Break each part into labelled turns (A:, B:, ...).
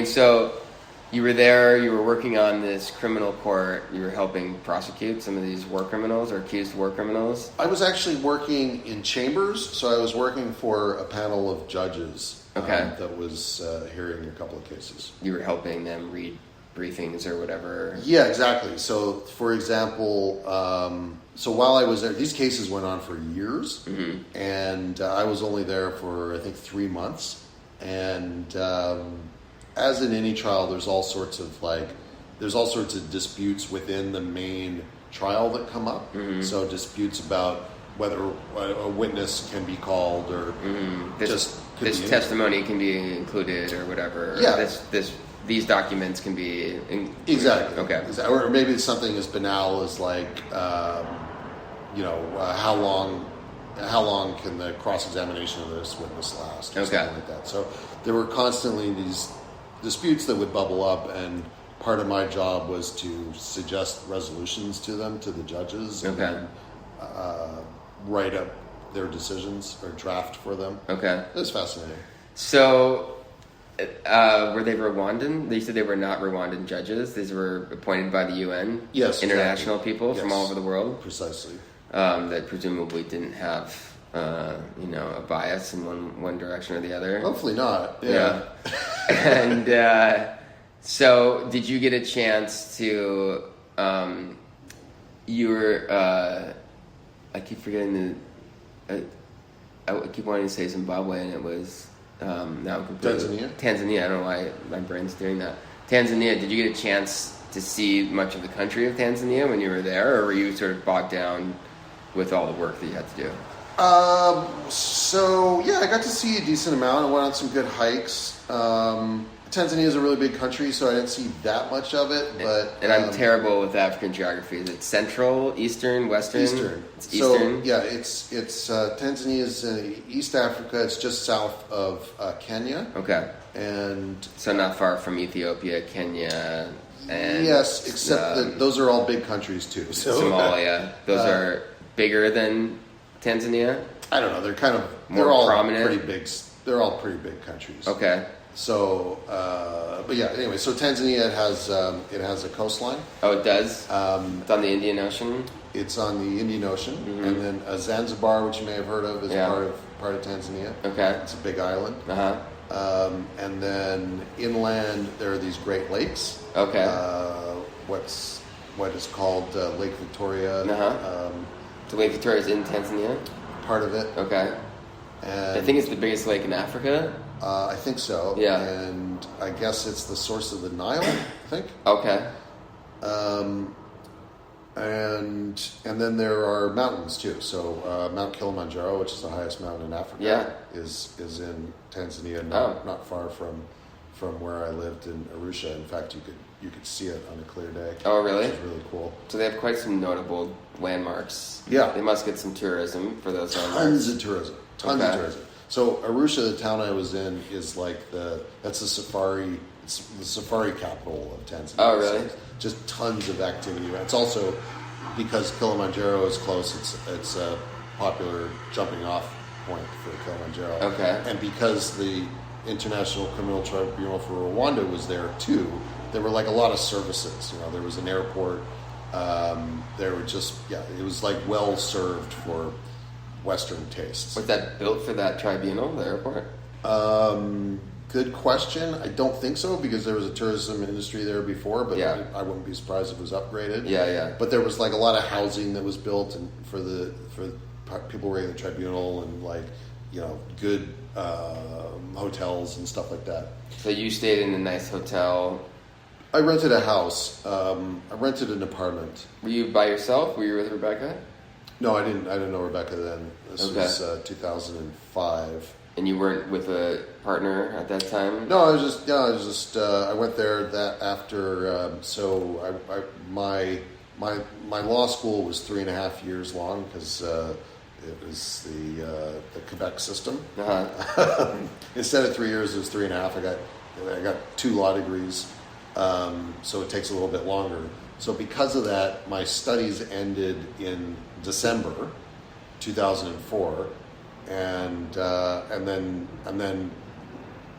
A: So you were there, you were working on this criminal court, you were helping prosecute some of these war criminals or accused war criminals?
B: I was actually working in chambers, so I was working for a panel of judges that was hearing a couple of cases.
A: You were helping them read briefings or whatever?
B: Yeah, exactly. So, for example, so while I was there, these cases went on for years, and I was only there for, I think, 3 months. And as in any trial, there's all sorts of disputes within the main trial that come up. So disputes about whether a witness can be called or
A: this testimony can be included or whatever.
B: Yeah.
A: These documents can be
B: exactly
A: okay.
B: Or maybe it's something as banal as like how long can the cross-examination of this witness last or something like that. So there were constantly these disputes that would bubble up, and part of my job was to suggest resolutions to them, to the judges, and then, write up their decisions or draft for them. It was fascinating.
A: So were they Rwandan? They said they were not Rwandan judges. These were appointed by the UN.
B: Yes,
A: international people from all over the world.
B: Precisely.
A: That presumably didn't have a bias in one direction or the other.
B: Hopefully not. Yeah.
A: And so, did you get a chance to? You were. I keep forgetting I keep wanting to say Zimbabwe, and it was. Now Tanzania. I don't know why my brain's doing that. Tanzania. Did you get a chance to see much of the country of Tanzania when you were there, or were you sort of bogged down with all the work that you had to do?
B: I got to see a decent amount. I went on some good hikes. Tanzania is a really big country, so I didn't see that much of it. But
A: I'm terrible with African geography. Is it Central, Eastern, Western?
B: Eastern.
A: It's Eastern.
B: So it's Tanzania is in East Africa. It's just south of Kenya.
A: Okay.
B: And
A: so not far from Ethiopia, Kenya, and
B: yes, except that those are all big countries too. So
A: Somalia. Those are bigger than Tanzania.
B: I don't know. They're kind of
A: more prominent.
B: Pretty big. They're all pretty big countries.
A: Okay.
B: So, but yeah. Anyway, so Tanzania has a coastline.
A: Oh, it does. It's on the Indian Ocean.
B: It's on the Indian Ocean, and then Zanzibar, which you may have heard of, is part of Tanzania.
A: Okay.
B: It's a big island. And then inland there are these Great Lakes.
A: Okay.
B: What is called Lake Victoria.
A: So Lake Victoria is in Tanzania.
B: Part of it.
A: Okay.
B: And
A: I think it's the biggest lake in Africa.
B: I think so.
A: Yeah.
B: And I guess it's the source of the Nile, I think.
A: Okay.
B: And then there are mountains too. So Mount Kilimanjaro, which is the highest mountain in Africa, is in Tanzania, not far from where I lived in Arusha. In fact, you could see it on a clear day.
A: Oh, really?
B: Which is really cool.
A: So they have quite some notable landmarks.
B: Yeah.
A: They must get some tourism for those landmarks.
B: Tons of tourism. So Arusha, the town I was in, is like it's the safari capital of Tanzania.
A: Oh, really?
B: So just tons of activity. It's also because Kilimanjaro is close. It's a popular jumping off point for Kilimanjaro.
A: Okay.
B: And because the International Criminal Tribunal for Rwanda was there too, there were like a lot of services. There was an airport. There were it was like well served for Western tastes.
A: Was that built for that tribunal, the airport?
B: Good question. I don't think so, because there was a tourism industry there before, but I wouldn't be surprised if it was upgraded.
A: Yeah.
B: But there was like a lot of housing that was built and for people working at the tribunal, and good hotels and stuff like that.
A: So you stayed in a nice hotel.
B: I rented a house. I rented an apartment.
A: Were you by yourself? Were you with Rebecca?
B: No, I didn't know Rebecca then. This was 2005.
A: And you weren't with a partner at that time?
B: No, I went there after. My law school was 3.5 years long because it was the Quebec system. Instead of 3 years, it was 3.5. I got 2 law degrees, so it takes a little bit longer. So because of that, my studies ended in December 2004, and then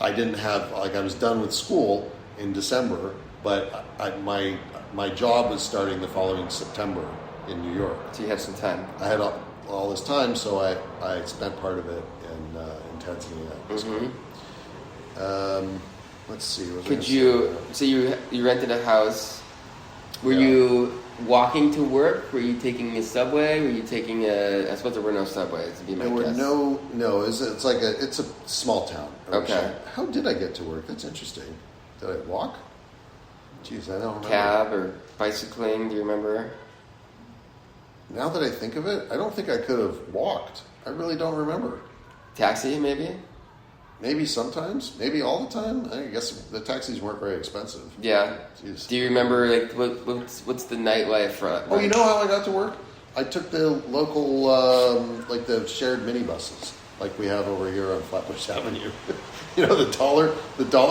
B: I didn't have, like, I was done with school in December, but my job was starting the following September in New York.
A: So you had some time.
B: I had all this time, so I spent part of it in Tanzania. It was great. Let's see.
A: So you rented a house. Were you walking to work? Were you taking a subway? Were you taking I suppose there were no subways. Would be my guess.
B: No. It's a small town.
A: Okay.
B: How did I get to work? That's interesting. Did I walk? Jeez, I don't remember.
A: Cab or bicycling? Do you remember?
B: Now that I think of it, I don't think I could have walked. I really don't remember.
A: Taxi, maybe?
B: Maybe sometimes. Maybe all the time. I guess the taxis weren't very expensive.
A: Yeah.
B: Jeez.
A: Do you remember, like, what's the nightlife?
B: Oh, you know how I got to work? I took the local, like the shared minibuses, like we have over here on Flatbush Avenue. You know, the dollar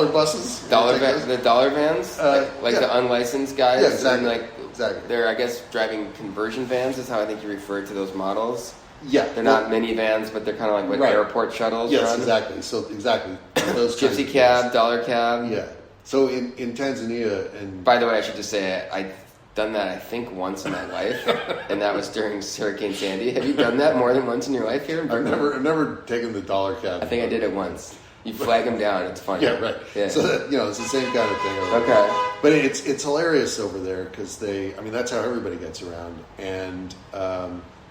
B: buses?
A: The dollar vans? Like the unlicensed guys?
B: Yeah, exactly.
A: And
B: exactly.
A: They're, I guess, driving conversion vans is how I think you refer to those models.
B: Yeah.
A: They're not minivans, but they're kind of like what airport shuttles
B: Yes,
A: run.
B: exactly. So, exactly. Those
A: Gypsy cab, dollar cab.
B: Yeah. So in Tanzania, and
A: by the way, I should just say I've done that I think once in my life, and that was during Hurricane Sandy. Have you done that more than once in your life here?
B: I've never taken the dollar cab.
A: I think I did it once. You flag them down. It's funny.
B: Yeah, right. Yeah. So that, it's the same kind of thing.
A: Okay.
B: But it's hilarious over there because that's how everybody gets around, and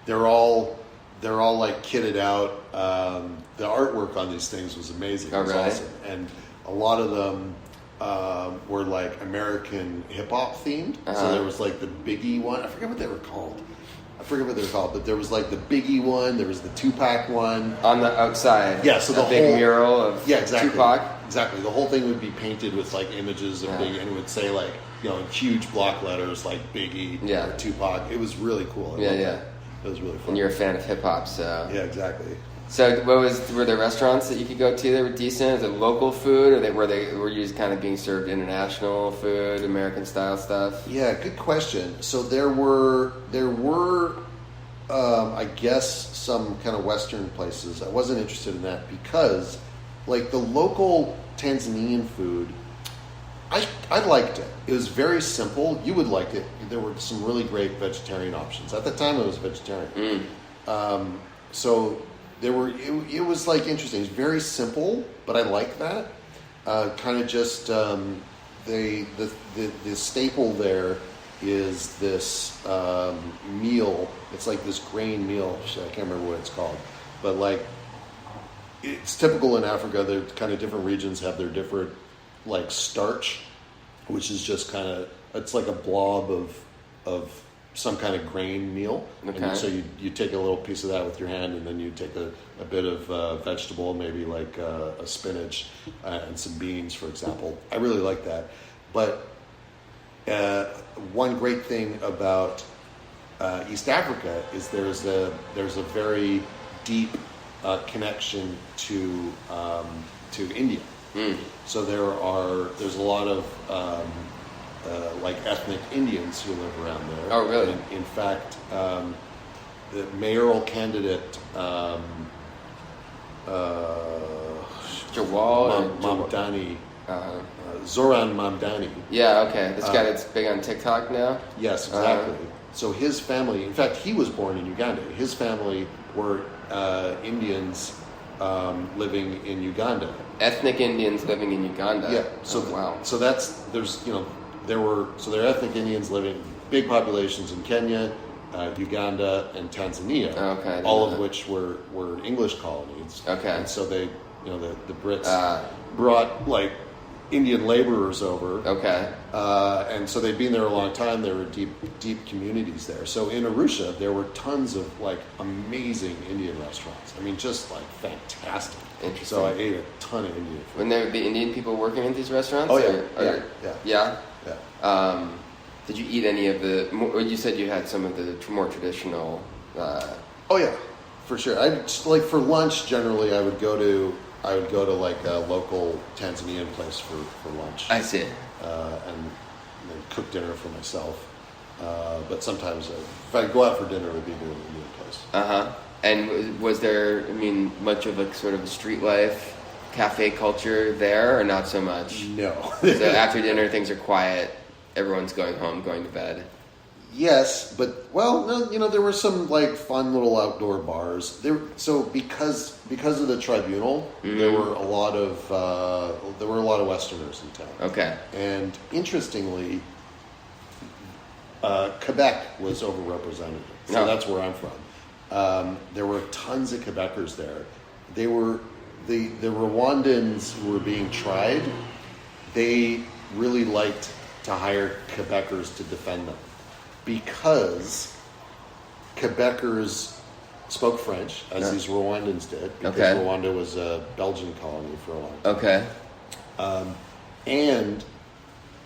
B: they're all like kitted out. The artwork on these things was amazing. It was awesome, and a lot of them were like American hip hop themed. So there was like the Biggie one. I forget what they were called. But there was like the Biggie one. There was the Tupac one
A: on the outside.
B: Yeah, so the
A: big mural of
B: exactly,
A: Tupac.
B: Exactly, the whole thing would be painted with like images of Biggie, and it would say like in huge block letters like Biggie or Tupac. It was really cool. I loved it. It was really fun.
A: And you're a fan of hip hop, so
B: yeah, exactly.
A: So, were there restaurants that you could go to that were decent? Is it local food, or were you just kind of being served international food, American style stuff?
B: Yeah, good question. So there were I guess some kind of Western places. I wasn't interested in that because, like, the local Tanzanian food, I liked it. It was very simple. You would like it. There were some really great vegetarian options. At the time, I was vegetarian. So it was like interesting. It was very simple, but I like that. Kind of just the staple there is this meal. It's like this grain meal. I can't remember what it's called, but like it's typical in Africa. The kind of different regions have their different like starch, which is just kind of it's like a blob of some kind of grain meal. Okay. And so you take a little piece of that with your hand, and then you take a bit of vegetable, maybe like a spinach and some beans, for example. I really like that. But one great thing about East Africa is there's a very deep connection to India. So there's a lot of like ethnic Indians who live around there.
A: Oh, really?
B: And in fact, the mayoral candidate Mamdani, Zoran Mamdani.
A: Yeah, okay. This guy that's big on TikTok now?
B: Yes, exactly. So his family, in fact, he was born in Uganda. His family were Indians living in Uganda.
A: Ethnic Indians living in Uganda?
B: Yeah. So
A: wow.
B: So there are ethnic Indians living, big populations in Kenya, Uganda, and Tanzania.
A: Okay.
B: All of which were English colonies.
A: Okay.
B: And so the Brits brought like Indian laborers over.
A: Okay.
B: And so they'd been there a long time. There were deep communities there. So in Arusha, there were tons of like amazing Indian restaurants. I mean, just like fantastic.
A: Interesting.
B: So I ate a ton of Indian food.
A: When there would be Indian people working in these restaurants?
B: Oh yeah.
A: Yeah?
B: Yeah.
A: Did you eat any of you said you had some of the more traditional...
B: Oh yeah, for sure. Like for lunch, generally I would go to like a local Tanzanian place for lunch.
A: I see.
B: And then cook dinner for myself. But sometimes if I go out for dinner, it would be to an Indian place.
A: And was there, much of a sort of a street life cafe culture there, or not so much?
B: No.
A: So after dinner, things are quiet. Everyone's going home, going to bed.
B: Yes, but well, no, there were some like fun little outdoor bars. So because of the tribunal, there were a lot of Westerners in town.
A: Okay.
B: And interestingly, Quebec was overrepresented. So that's where I'm from. There were tons of Quebecers there. They were the Rwandans who were being tried. They really liked to hire Quebecers to defend them, because Quebecers spoke French, as these Rwandans did, because Rwanda was a Belgian colony for a long time.
A: Okay.
B: And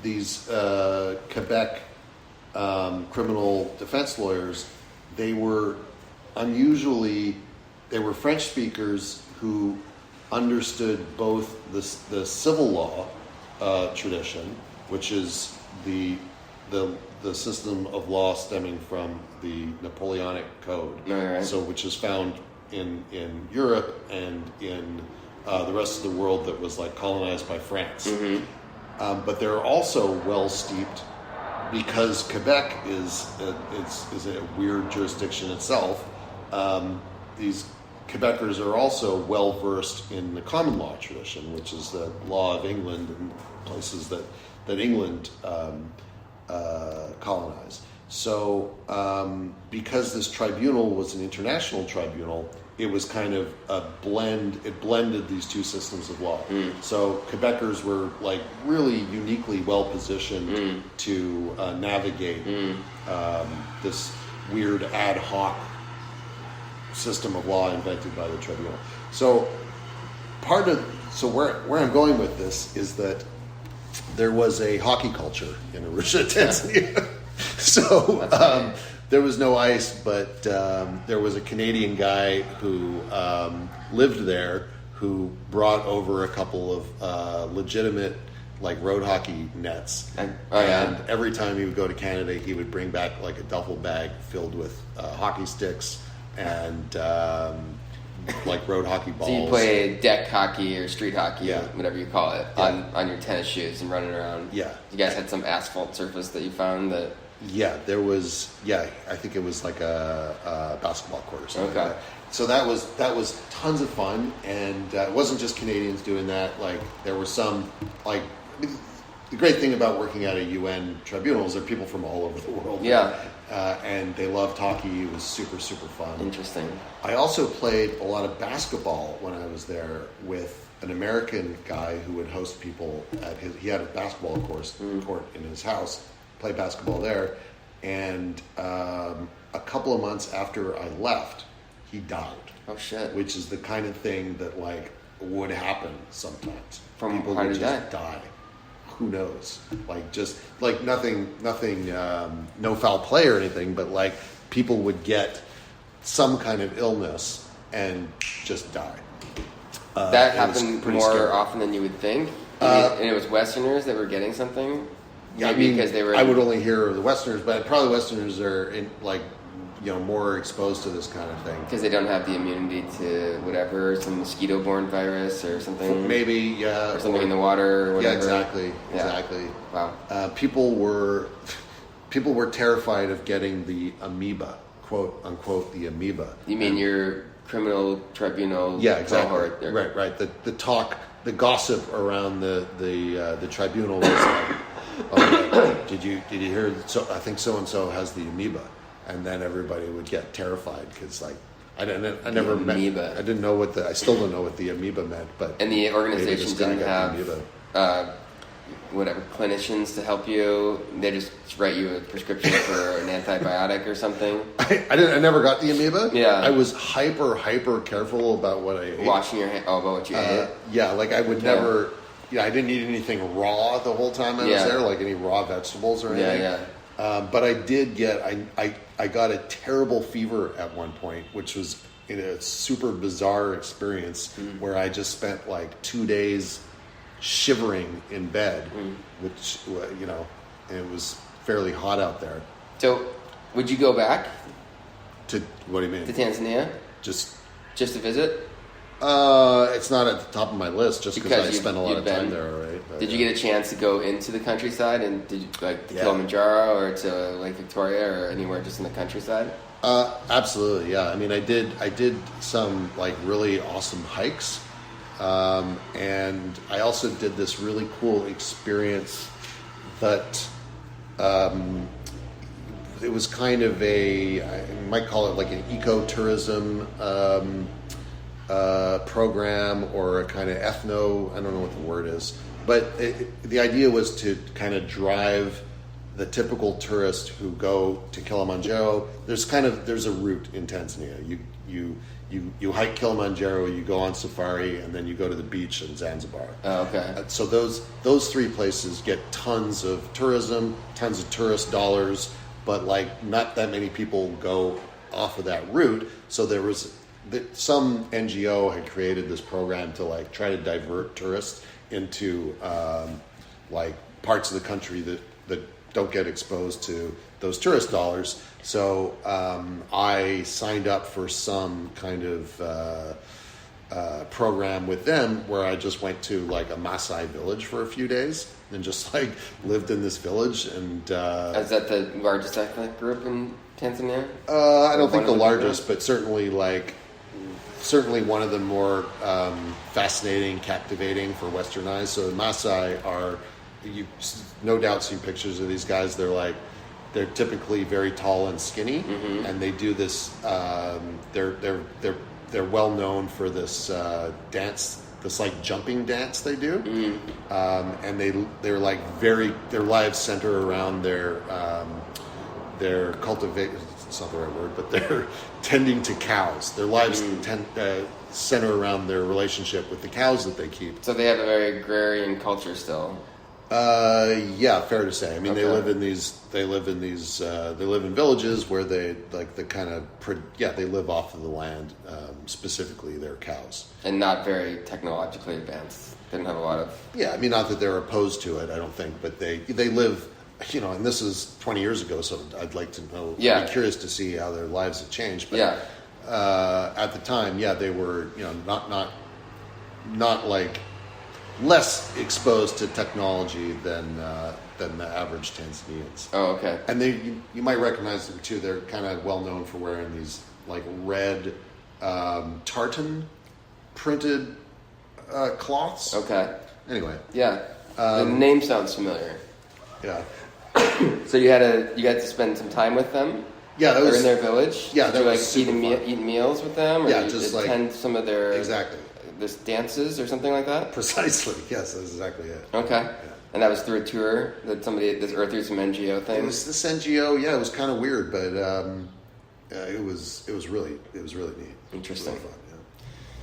B: these Quebec criminal defense lawyers, they were French speakers who understood both the civil law tradition, which is the system of law stemming from the Napoleonic Code, so which is found in Europe and in the rest of the world that was like colonized by France. But they're also well steeped, because Quebec is a weird jurisdiction itself. These Quebecers are also well versed in the common law tradition, which is the law of England and places that England colonized. So because this tribunal was an international tribunal, it was kind of a blend. It blended these two systems of law. So Quebecers were like really uniquely well positioned to navigate this weird ad hoc system of law invented by the tribunal. So where I'm going with this is that there was a hockey culture in Arusha, Tanzania. So there was no ice, but there was a Canadian guy who lived there, who brought over a couple of legitimate like road hockey nets. And every time he would go to Canada, he would bring back like a duffel bag filled with hockey sticks and like road hockey balls.
A: So you play deck hockey or street hockey, or whatever you call it, on your tennis shoes and running around. Yeah. You guys had some asphalt surface that you found that...
B: Yeah, there was. Yeah, I think it was like a basketball court or something. Okay. Like that. So that was tons of fun, and it wasn't just Canadians doing that. Like there were some like... The great thing about working at a UN tribunal is there are people from all over the world.
A: Yeah.
B: And they loved hockey. It was super, super fun.
A: Interesting.
B: I also played a lot of basketball when I was there with an American guy who would host people at his... He had a basketball court in his house, play basketball there. And a couple of months after I left, he died.
A: Oh, shit.
B: Which is the kind of thing that, like, would happen sometimes.
A: From
B: people
A: how
B: would
A: did
B: just die. Who knows? Like, just, like, nothing, no foul play or anything, but, like, people would get some kind of illness and just die.
A: That happened more scary. Often than you would think? And it was Westerners that were getting something?
B: Yeah,
A: maybe because they were...
B: I would only hear of the Westerners, but probably Westerners are, more exposed to this kind of thing.
A: Because they don't have the immunity to whatever, some mosquito-borne virus or something?
B: Maybe, yeah.
A: Or something in the water or whatever.
B: Yeah, exactly.
A: Wow.
B: People were terrified of getting the amoeba, quote unquote, the amoeba.
A: You mean your criminal tribunal?
B: Yeah, exactly.
A: Cohort there.
B: Right. The talk, the gossip around the tribunal was like, oh, did you hear? So I think so and so has the amoeba, and then everybody would get terrified because like I never met. I didn't know I still don't know what the amoeba meant, but
A: and the organization didn't have whatever clinicians to help you. They just write you a prescription for an antibiotic or something.
B: I never got the amoeba.
A: Yeah,
B: I was hyper careful about what I ate.
A: Washing your hands. Oh, about what you ate.
B: Yeah, like I would never. Yeah, I didn't eat anything raw the whole time I was there, like any raw vegetables or anything. Yeah. But I did get, I got a terrible fever at one point, which was in a super bizarre experience where I just spent like 2 days shivering in bed, which, and it was fairly hot out there.
A: So, would you go back?
B: To, what do you mean?
A: To Tanzania?
B: Just
A: to visit?
B: It's not at the top of my list just because I spent a lot of time there, right? But,
A: did you get a chance to go into the countryside and did you like to Kilimanjaro or to Lake Victoria or anywhere just in the countryside?
B: Absolutely, yeah. I mean, I did some like really awesome hikes, and I also did this really cool experience that it was kind of I might call it like an ecotourism program or a kind of I don't know what the word is, but the idea was to kind of drive the typical tourist who go to Kilimanjaro. There's a route in Tanzania. You hike Kilimanjaro, you go on safari, and then you go to the beach in Zanzibar.
A: Oh, okay.
B: So those three places get tons of tourism, tons of tourist dollars, but like not that many people go off of that route. So there was some NGO had created this program to like try to divert tourists into like parts of the country that don't get exposed to those tourist dollars. So I signed up for some kind of program with them where I just went to like a Maasai village for a few days and just like lived in this village. And
A: is that the largest ethnic group in Tanzania?
B: I don't think the largest, but certainly one of the more fascinating, captivating for Western eyes. So the Maasai are, you no doubt seen pictures of these guys. They're typically very tall and skinny, and they do this. They're well known for this dance, this like jumping dance they do, and they're like their lives center around their cultivation. It's not the right word, but they're tending to cows. Their lives center around their relationship with the cows that they keep.
A: So they have a very agrarian culture still.
B: Yeah, fair to say. I mean,
A: Okay.
B: they live in villages where they like they live off of the land, specifically their cows.
A: And not very technologically advanced. They don't have a lot of...
B: Yeah, I mean, not that they're opposed to it, I don't think, but they live, and this is 20 years ago, so I'd like to know, I'd be curious to see how their lives have changed. But at the time, they were, not like less exposed to technology than the average Tanzanians.
A: Oh, okay.
B: And you might recognize them too. They're kind of well known for wearing these like red tartan printed cloths.
A: Okay.
B: Anyway.
A: Yeah. The name sounds familiar.
B: Yeah.
A: So you got to spend some time with them.
B: Yeah, that
A: or
B: was
A: in their village.
B: Yeah,
A: Did
B: that
A: you like
B: was super
A: eat meals with them, or
B: Yeah,
A: you
B: just
A: attend some of their
B: exactly
A: this dances or something like that?
B: precisely. Yes, that's exactly it.
A: Okay.
B: Yeah.
A: And that was through a tour that or through some NGO thing.
B: It was this NGO. Yeah, it was kind of weird, but it was really neat.
A: Interesting.
B: Really fun, yeah.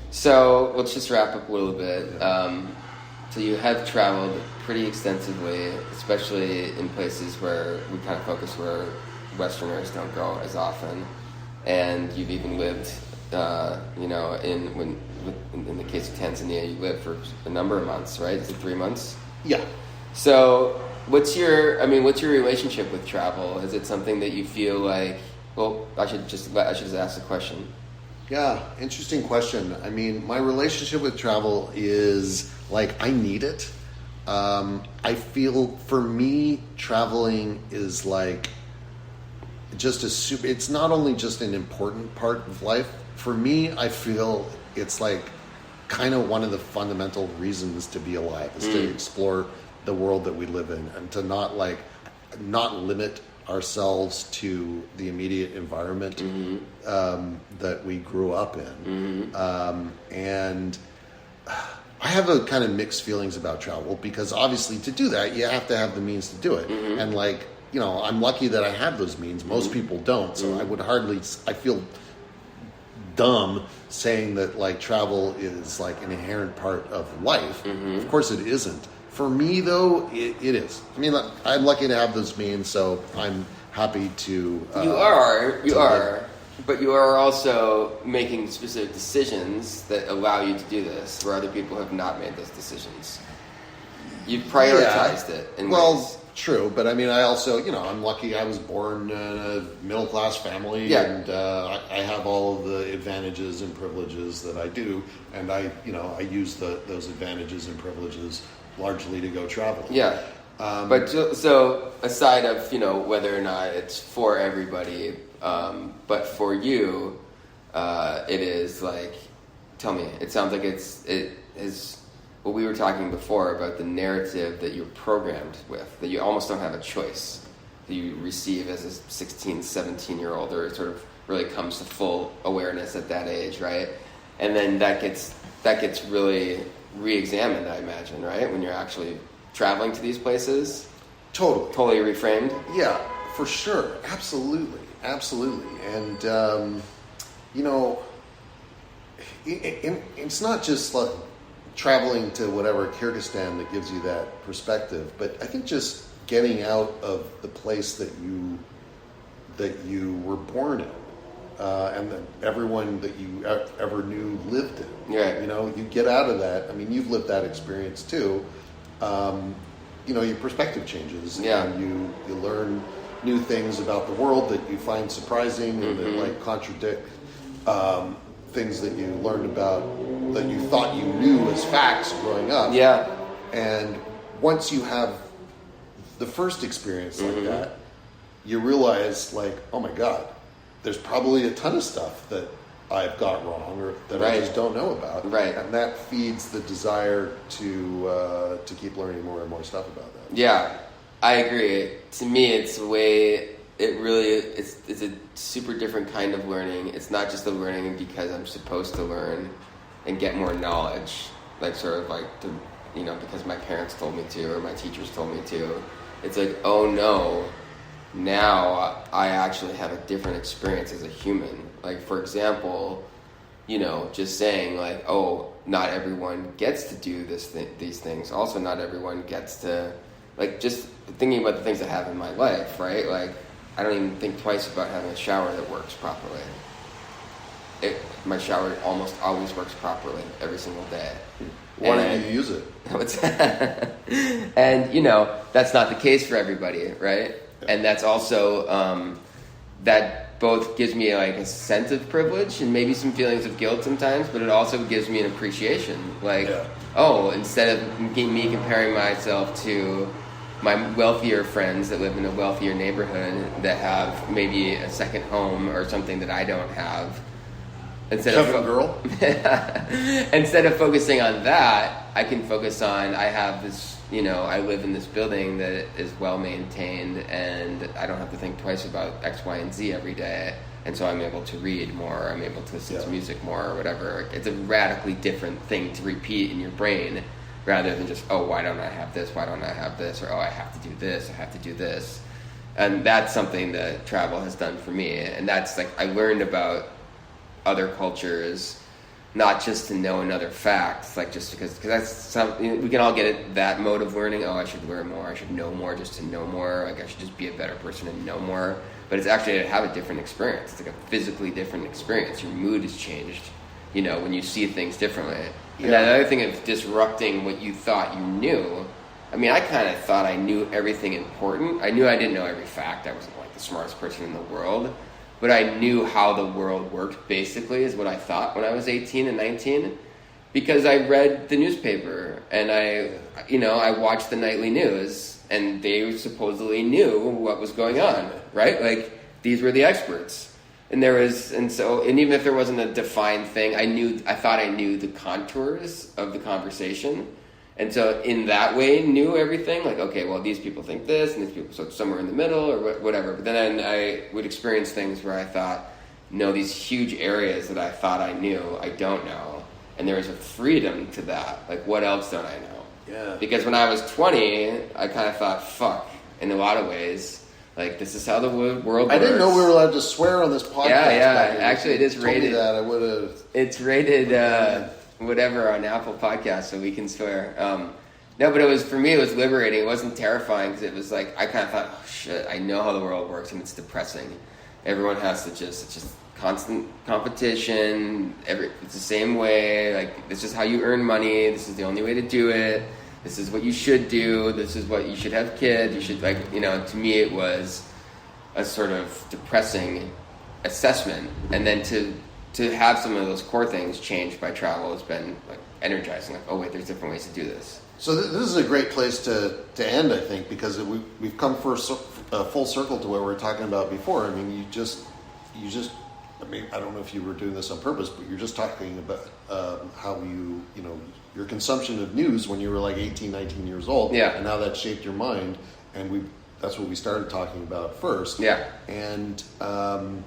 A: So let's just wrap up a little bit. So you have traveled pretty extensively, especially in places where we kind of focus where Westerners don't go as often, and you've even lived, in the case of Tanzania, you lived for a number of months, right? Is it 3 months?
B: Yeah.
A: So what's your relationship with travel? Is it something that you feel like? Well, I should just ask the question.
B: Yeah, interesting question. I mean, my relationship with travel is like I need it. I feel for me, traveling is like it's not only just an important part of life. For me, I feel it's like kind of one of the fundamental reasons to be alive is to explore the world that we live in and to not limit ourselves to the immediate environment that we grew up in. And I have a kind of mixed feelings about travel because obviously to do that, you have to have the means to do it. And I'm lucky that I have those means. Most people don't. So I feel dumb saying that like travel is like an inherent part of life. Of course it isn't. For me though, it is. I mean, I'm lucky to have those means, so I'm happy to.
A: You are, but you are also making specific decisions that allow you to do this, where other people have not made those decisions. You've prioritized it in ways.
B: true. But I mean, I also, I'm lucky I was born in a middle-class family,
A: Yeah.
B: and I have all of the advantages and privileges that I do, and I use those advantages and privileges largely to go travel.
A: Yeah. But so aside of, whether or not it's for everybody, but for you, it is like, tell me, it sounds like it is what we were talking before about the narrative that you're programmed with, that you almost don't have a choice, that you receive as a 16, 17-year-old, or it sort of really comes to full awareness at that age, right? And then that gets really re-examined, I imagine, right? When you're actually traveling to these places. Totally reframed.
B: Yeah, for sure. Absolutely. And, it's not just like traveling to whatever Kyrgyzstan that gives you that perspective, but I think just getting out of the place that you were born in, and that everyone that you ever knew lived in.
A: Right.
B: You get out of that. I mean, you've lived that experience too. Your perspective changes, and you learn new things about the world that you find surprising, and that contradict things that you learned about that you thought you knew as facts growing up.
A: Yeah.
B: And once you have the first experience like that, you realize, like, oh my God, there's probably a ton of stuff that I've got wrong or that I just don't know about.
A: Right.
B: And that feeds the desire to keep learning more and more stuff about that.
A: Yeah, I agree. To me, it's a super different kind of learning. It's not just the learning because I'm supposed to learn and get more knowledge, like sort of like because my parents told me to or my teachers told me to. It's like, oh no, now I actually have a different experience as a human. Like, for example, just saying like, oh, not everyone gets to do these things. Also, not everyone gets to, like, just thinking about the things I have in my life, right? Like, I don't even think twice about having a shower that works properly. My shower almost always works properly every single day.
B: Why don't you use it?
A: And, that's not the case for everybody, right? Yeah. And that's also, that both gives me like a sense of privilege and maybe some feelings of guilt sometimes, but it also gives me an appreciation. Like, instead of me comparing myself to my wealthier friends that live in a wealthier neighborhood that have maybe a second home or something that I don't have, instead of focusing on that, I can focus on, I have this, I live in this building that is well maintained and I don't have to think twice about X, Y, and Z every day. And so I'm able to read more, I'm able to listen to music more or whatever. It's a radically different thing to repeat in your brain rather than just, oh, why don't I have this? Why don't I have this? Or, oh, I have to do this. I have to do this. And that's something that travel has done for me. And that's like, I learned about other cultures, not just to know another fact, like just because that's we can all get it, that mode of learning. Oh, I should learn more. I should know more just to know more. Like I should just be a better person and know more. But it's actually to have a different experience. It's like a physically different experience. Your mood has changed, when you see things differently. And that other thing of disrupting what you thought you knew. I mean, I kind of thought I knew everything important. I knew I didn't know every fact. I wasn't like the smartest person in the world. But I knew how the world worked, basically, is what I thought when I was 18 and 19. Because I read the newspaper and I watched the nightly news and they supposedly knew what was going on, right? Like, these were the experts. And even if there wasn't a defined thing, I thought I knew the contours of the conversation. And so in that way, knew everything. Like, okay, well, these people think this, and these people, so somewhere in the middle, or whatever. But then I would experience things where I thought, no, these huge areas that I thought I knew, I don't know. And there was a freedom to that. Like, what else don't I know?
B: Yeah.
A: Because when I was 20, I kind of thought, fuck, in a lot of ways. Like, this is how the world works.
B: I didn't know we were allowed to swear on this podcast.
A: Yeah. Actually, it is rated.
B: Told me that, I would have.
A: It's rated whatever on Apple Podcasts, so we can swear. No, but for me, it was liberating. It wasn't terrifying because it was like, I kind of thought, oh shit, I know how the world works and it's depressing. Everyone has to it's just constant competition. It's the same way. Like, this is how you earn money. This is the only way to do it. this is what you should do, this is what you should have kids, you should, like, to me it was a sort of depressing assessment. And then to have some of those core things changed by travel has been like energizing. Like, oh wait, there's different ways to do this.
B: So this is a great place to end, I think, because we've come full circle to what we were talking about before. I mean, you just. I mean, I don't know if you were doing this on purpose, but you're just talking about how your consumption of news when you were like 18, 19 years old,
A: yeah,
B: and how that shaped your mind, and that's what we started talking about first,
A: yeah,
B: and that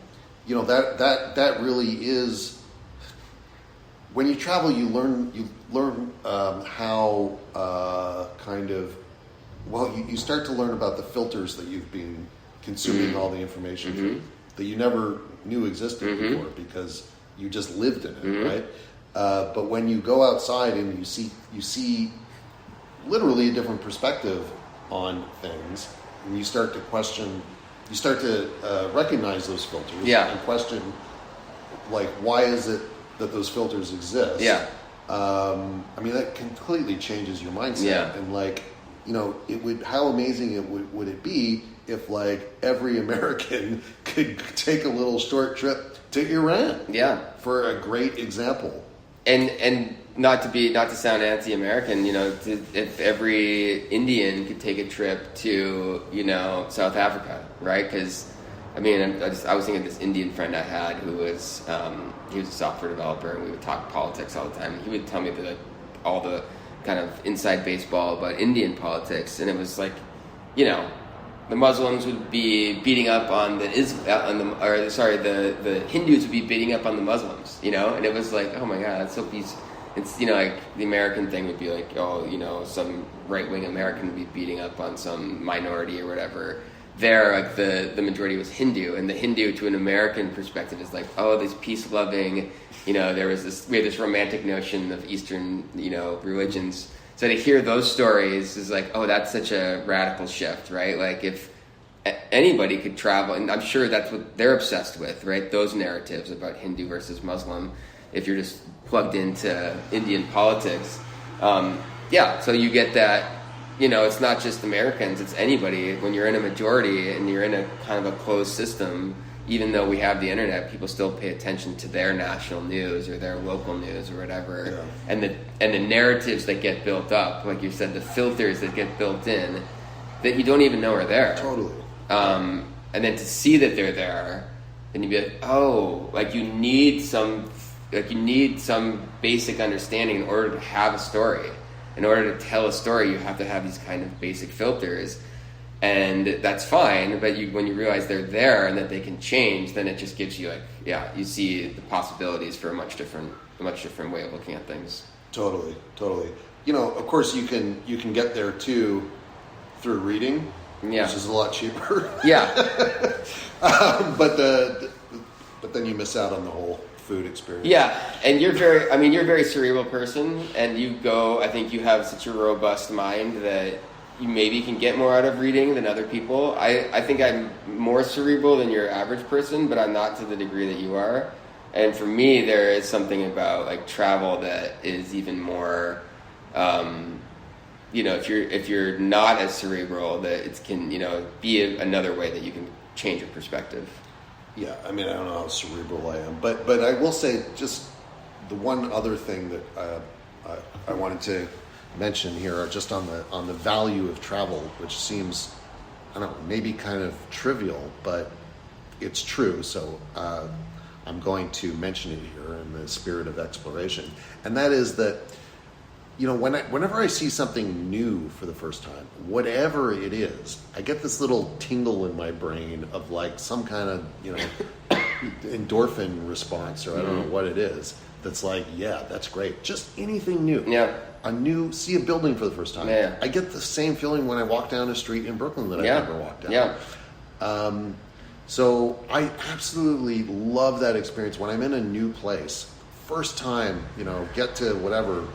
B: really is when you travel, you learn how you start to learn about the filters that you've been consuming all the information through, that you never knew existed before because you just lived in it, right? But when you go outside and you see literally a different perspective on things, and you start to recognize those filters, and question, like, why is it that those filters exist?
A: Yeah.
B: I mean, that completely changes your mindset, and like, how amazing would it be if, like, every American could take a little short trip to Iran?
A: Yeah. For
B: a great example.
A: And not to sound anti-American, if every Indian could take a trip to, South Africa, right? Because, I mean, I was thinking of this Indian friend I had who was, he was a software developer, and we would talk politics all the time. And he would tell me all the kind of inside baseball about Indian politics, and it was like, the Muslims would be beating up on the Hindus would be beating up on the Muslims, and it was like, oh my God, that's so peaceful. It's, like the American thing would be like, oh, some right-wing American would be beating up on some minority or whatever. There, like the majority was Hindu, and the Hindu to an American perspective is like, oh, this peace-loving, we have this romantic notion of Eastern, religions. So to hear those stories is like, oh, that's such a radical shift, right? Like, if anybody could travel, and I'm sure that's what they're obsessed with, right? Those narratives about Hindu versus Muslim, if you're just plugged into Indian politics. So you get that, it's not just Americans, it's anybody. When you're in a majority and you're in a kind of a closed system, even though we have the internet, people still pay attention to their national news or their local news or whatever. Yeah. And the narratives that get built up, like you said, the filters that get built in that you don't even know are there.
B: Totally.
A: And then to see that they're there, then you'd be like, oh, like you need some basic understanding in order to have a story. In order to tell a story, you have to have these kind of basic filters. And that's fine, but when you realize they're there and that they can change, then it just gives you you see the possibilities for a much different way of looking at things.
B: Totally. Of course, you can get there too through reading, which is a lot cheaper. Yeah. But then you miss out on the whole food experience. Yeah, and you're a very cerebral person, and I think you have such a robust mind that you maybe can get more out of reading than other people. I think I'm more cerebral than your average person, but I'm not to the degree that you are. And for me, there is something about like travel that is even more, if you're not as cerebral, that it can, be another way that you can change your perspective. Yeah, I mean, I don't know how cerebral I am, but I will say just the one other thing that I wanted to mention here, just on the value of travel, which seems, I don't know, maybe kind of trivial, but it's true. So I'm going to mention it here in the spirit of exploration, and that is that, whenever I see something new for the first time, whatever it is, I get this little tingle in my brain of like some kind of, endorphin response, or I don't know what it is. That's like, yeah, that's great. Just anything new. Yeah. See a building for the first time. Yeah. I get the same feeling when I walk down a street in Brooklyn that I never walked down. Yeah. So I absolutely love that experience when I'm in a new place. First time, get to whatever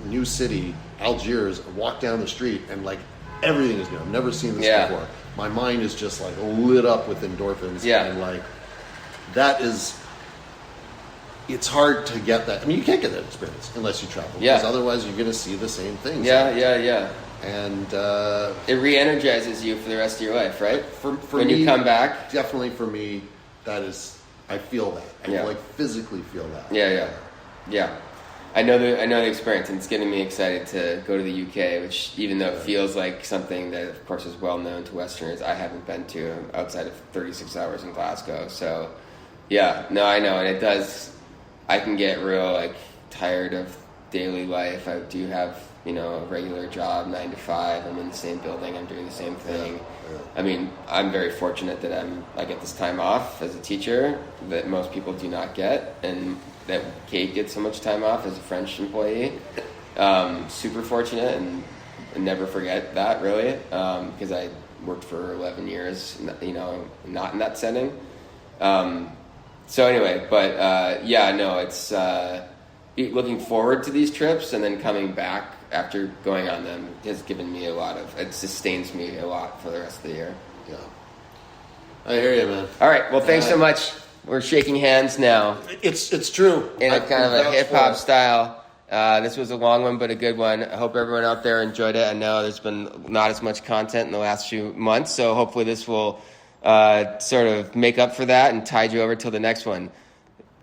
B: new city, Algiers, walk down the street, and like everything is new. I've never seen this before. My mind is just like lit up with endorphins, and like that is it's hard to get that. I mean, you can't get that experience unless you travel.
A: Yeah.
B: Because otherwise, you're going to see the same things.
A: Yeah.
B: And
A: it re-energizes you for the rest of your life, right?
B: For
A: when
B: me,
A: you come back,
B: definitely for me, that is, I feel that. I like physically feel that.
A: Yeah. I know the experience, and it's getting me excited to go to the UK, which, even though it feels like something that, of course, is well known to Westerners, I haven't been to outside of 36 hours in Glasgow. So, I know, and it does. I can get real tired of daily life. I do have a regular job, 9 to 5. I'm in the same building. I'm doing the same thing.
B: Yeah.
A: I mean, I'm very fortunate that I get this time off as a teacher that most people do not get, and that Kate gets so much time off as a French employee. Super fortunate, and never forget that, really, because I worked for 11 years, not in that setting. So anyway, but it's looking forward to these trips, and then coming back after going on them has given me it sustains me a lot for the rest of the year.
B: Yeah. I hear you, man.
A: All right. Well, thanks so much. We're shaking hands now.
B: It's true.
A: In a kind of a hip-hop style. This was a long one, but a good one. I hope everyone out there enjoyed it. I know there's been not as much content in the last few months, so hopefully this will sort of make up for that and tide you over till the next one.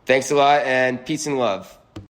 A: Thanks a lot, and peace and love.